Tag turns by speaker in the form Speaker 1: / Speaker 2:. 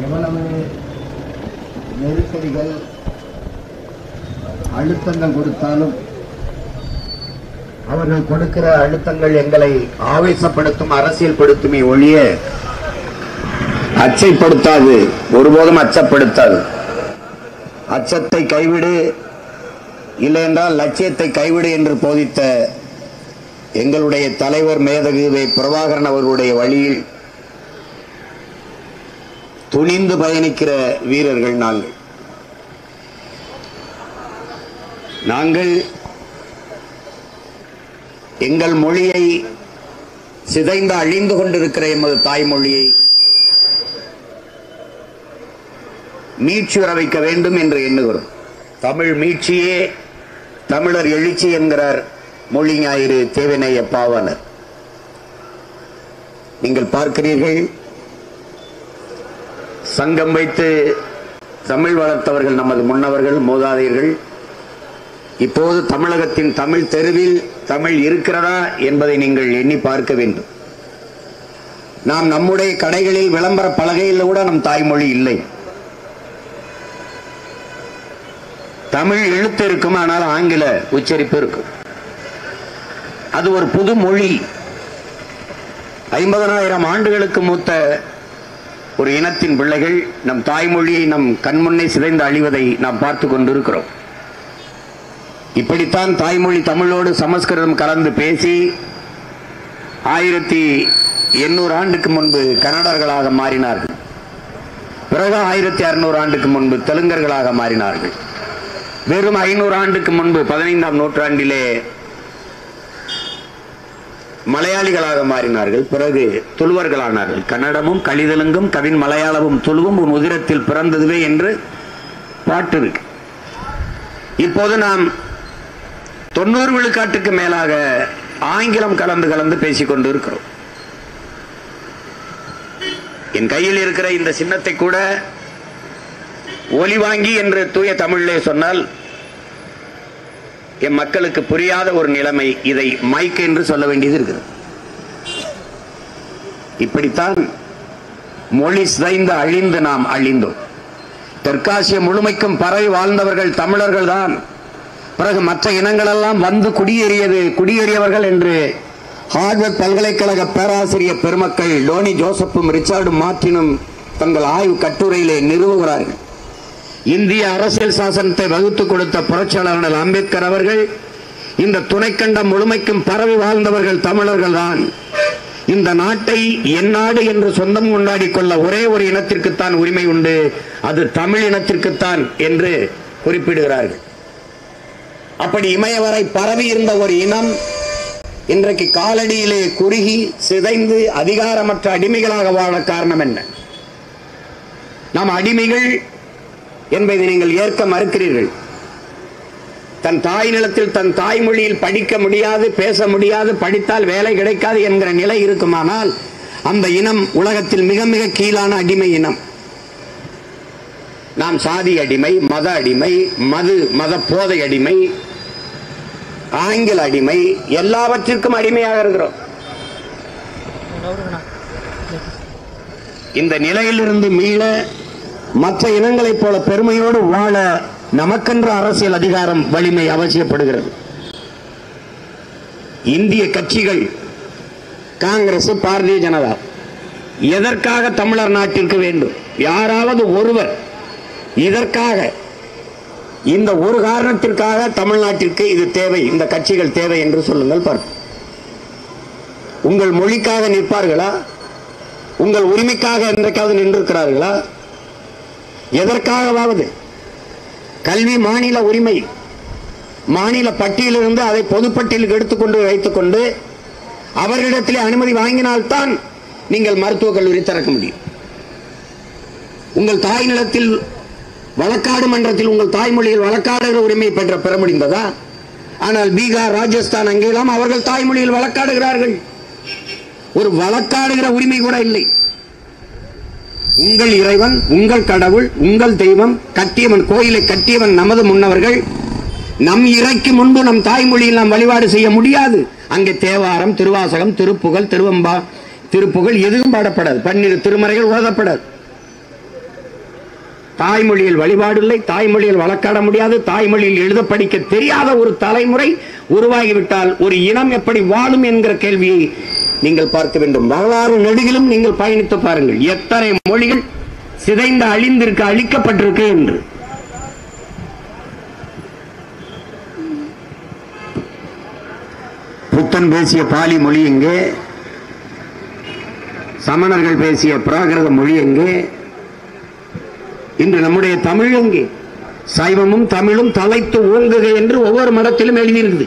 Speaker 1: எவ்வளவு நெருக்கடிகள் அழுத்தங்கள் கொடுத்தாலும் அவர்கள் கொடுக்கிற அழுத்தங்கள் எங்களை ஆவேசப்படுத்தும், அரசியல்படுத்துமே ஒழிய அச்சைப்படுத்தாது, ஒருபோதும் அச்சப்படுத்தாது. அச்சத்தை கைவிடு, இல்லை என்றால் லட்சியத்தை கைவிடு என்று போதித்த எங்களுடைய தலைவர் மேதகு பிரபாகரன் அவர்களுடைய வழியில் துணிந்து பயணிக்கிற வீரர்கள் நாங்கள் எங்கள் மொழியை, சிதைந்து அழிந்து கொண்டிருக்கிற எமது தாய்மொழியை மீட்சி வர வைக்க வேண்டும் என்று எண்ணுகிறோம். தமிழ் மீட்சியே தமிழர் எழுச்சி என்கிறார் மொழி ஞாயிறு தேவநேய பாவாணர். நீங்கள் பார்க்கிறீர்கள், சங்கம் வைத்து தமிழ் வளர்த்தவர்கள் நமது முன்னவர்கள், மூதாதையர்கள். இப்போது தமிழகத்தின் தமிழ் தெருவில் தமிழ் இருக்கிறதா என்பதை நீங்கள் எண்ணி பார்க்க வேண்டும். நாம் நம்முடைய கடைகளில் விளம்பர பலகையில் கூட நம் தாய்மொழி இல்லை. தமிழ் எழுத்து இருக்கும், ஆனால் ஆங்கில உச்சரிப்பு இருக்கும். அது ஒரு புது மொழி. 50,000 ஆண்டுகளுக்கு மூத்த ஒரு இனத்தின் பிள்ளைகள் நம் தாய்மொழியை நம் கண்முன்னே சிதைந்து அழிவதை நாம் பார்த்து கொண்டிருக்கிறோம். இப்படித்தான் தாய்மொழி தமிழோடு சமஸ்கிருதம் கலந்து பேசி 1800 ஆண்டுக்கு முன்பு கன்னடர்களாக மாறினார்கள். பிறகு 1600 ஆண்டுக்கு முன்பு தெலுங்கர்களாக மாறினார்கள். வெறும் 500 ஆண்டுக்கு முன்பு 15ஆம் நூற்றாண்டிலே மலையாளிகளாக மாறினார்கள். பிறகு துளுவர்களானார்கள். கன்னடமும் கலிதெலுங்கும் கவின் மலையாளமும் துளுவும் உன் உதிரத்தில் பிறந்ததுவே என்று பாட்டு இருக்கு. இப்போது நாம் 90 விழுக்காட்டுக்கு மேலாக ஆங்கிலம் கலந்து கலந்து பேசிக் கொண்டு இருக்கிறோம். என் கையில் இருக்கிற இந்த சின்னத்தை கூட ஒலி வாங்கி என்று தூய தமிழிலே சொன்னால் என் மக்களுக்கு புரியாத ஒரு நிலைமை. இதை மைக் என்று சொல்ல வேண்டியது இருக்கிறது. இப்படித்தான் மொழி சிதைந்து அழிந்து நாம் அழிந்தோம். தெற்காசிய முழுமைக்கும் பரவி வாழ்ந்தவர்கள் தமிழர்கள் தான். பிறகு மற்ற இனங்களெல்லாம் வந்து குடியேறியவர்கள் என்று ஹார்வர்ட் பல்கலைக்கழக பேராசிரியர் பெருமக்கள் டோனி ஜோசப்பும் ரிச்சார்டு மார்டினும் தங்கள் ஆய்வு கட்டுரையிலே நிறுவுகிறார்கள். இந்திய அரசியல் சாசனத்தை வகுத்து கொடுத்த புரட்சியாளர் அம்பேத்கர் அவர்கள் இந்த துணைக்கண்டம் முழுமைக்கும் பரவி வாழ்ந்தவர்கள் தமிழர்கள் தான். இந்த நாட்டை என் நாடு என்று சொந்தம் கொண்டாடி கொள்ள ஒரே ஒரு இனத்திற்குத்தான் உரிமை உண்டு, அது தமிழ் இனத்திற்குத்தான் என்று குறிப்பிடுகிறார்கள். அப்படி இமயவரை பரவி இருந்த ஒரு இனம் இன்றைக்கு காலடியிலே குறுகி சிதைந்து அதிகாரமற்ற அடிமைகளாக வாழ காரணம் என்ன? நாம் அடிமைகள் என்பதை நீங்கள் ஏற்க மறுக்கிறீர்கள். தன் தாய் நிலத்தில் தன் தாய்மொழியில் படிக்க முடியாது, பேச முடியாது, படித்தால் வேலை கிடைக்காது என்கிற நிலை இருக்குமானால் அந்த இனம் உலகத்தில் மிக மிக கீழான அடிமை இனம். நாம் சாதி அடிமை, மத அடிமை, மத போதை அடிமை, ஆங்கில அடிமை, எல்லாவற்றிற்கும் அடிமையாக இருக்கிறோம். இந்த நிலையிலிருந்து மீள மற்ற இனங்களைப் போல பெருமையோடு வாழ நமக்கென்ற அரசியல் அதிகாரம் வலிமை அவசியப்படுகிறது. இந்திய கட்சிகள் காங்கிரஸ், பாரதிய ஜனதா எதற்காக தமிழர் நாட்டிற்கு வேண்டும்? யாராவது ஒருவர் இதற்காக, இந்த ஒரு காரணத்திற்காக தமிழ்நாட்டிற்கு இது தேவை, இந்த கட்சிகள் தேவை என்று சொல்லுங்கள் பார்ப்போம். உங்கள் மொழிக்காக நிற்பார்களா? உங்கள் உரிமைக்காக என்றைக்காவது நின்றிருக்கிறார்களா? எதற்காகவாவது? கல்வி மாநில உரிமை, மாநில பட்டியலிருந்து அதை பொதுப்பட்டியலுக்கு எடுத்துக்கொண்டு வைத்துக்கொண்டு அவர்களிடத்திலே அனுமதி வாங்கினால்தான் நீங்கள் மருத்துவக் கல்லூரி திறக்க முடியும். உங்கள் தாய் நிலத்தில் வழக்காடு மன்றத்தில் உங்கள் தாய்மொழியில் வழக்காடுகிற உரிமை பெற முடிந்ததா? ஆனால் பீகார், ராஜஸ்தான் அங்கெல்லாம் அவர்கள் தாய்மொழியில் வழக்காடுகிறார்கள். ஒரு வழக்காடுகிற உரிமை கூட இல்லை. உங்கள் இறைவன், உங்கள் கடவுள், உங்கள் தெய்வம், கட்டியவன் கோயிலை கட்டியவன் நமது முன்னவர்கள். நம் இறைக்கு முன்பு நம் தாய்மொழியில் நாம் வழிபாடு செய்ய முடியாது. அங்கே தேவாரம், திருவாசகம், திருப்புகழ், திருப்புகழ் எதுவும் பாடப்படாது. 12 திருமறைகள் ஓதப்படாது. தாய்மொழியில் வழிபாடு இல்லை, தாய்மொழியில் வழக்காட முடியாது, தாய்மொழியில் எழுத படிக்க தெரியாத ஒரு தலைமுறை உருவாகிவிட்டால் ஒரு இனம் எப்படி வாழும் என்கிற கேள்வியை நீங்கள் பார்க்க வேண்டும். வரலாறு நெடுகிலும் நீங்கள் பயணித்து பாருங்கள், எத்தனை மொழிகள் சிதைந்து அழிந்திருக்கு, அழிக்கப்பட்டிருக்கு என்று. புத்தன் பேசிய பாலி மொழி எங்கே? சமணர்கள் பேசிய பிராகிருத மொழி எங்கே? இன்று நம்முடைய தமிழ் எங்கே? சைவமும் தமிழும் தலைத்து ஓங்குக என்று ஒவ்வொரு மடத்திலும் எழுதியிருக்குது.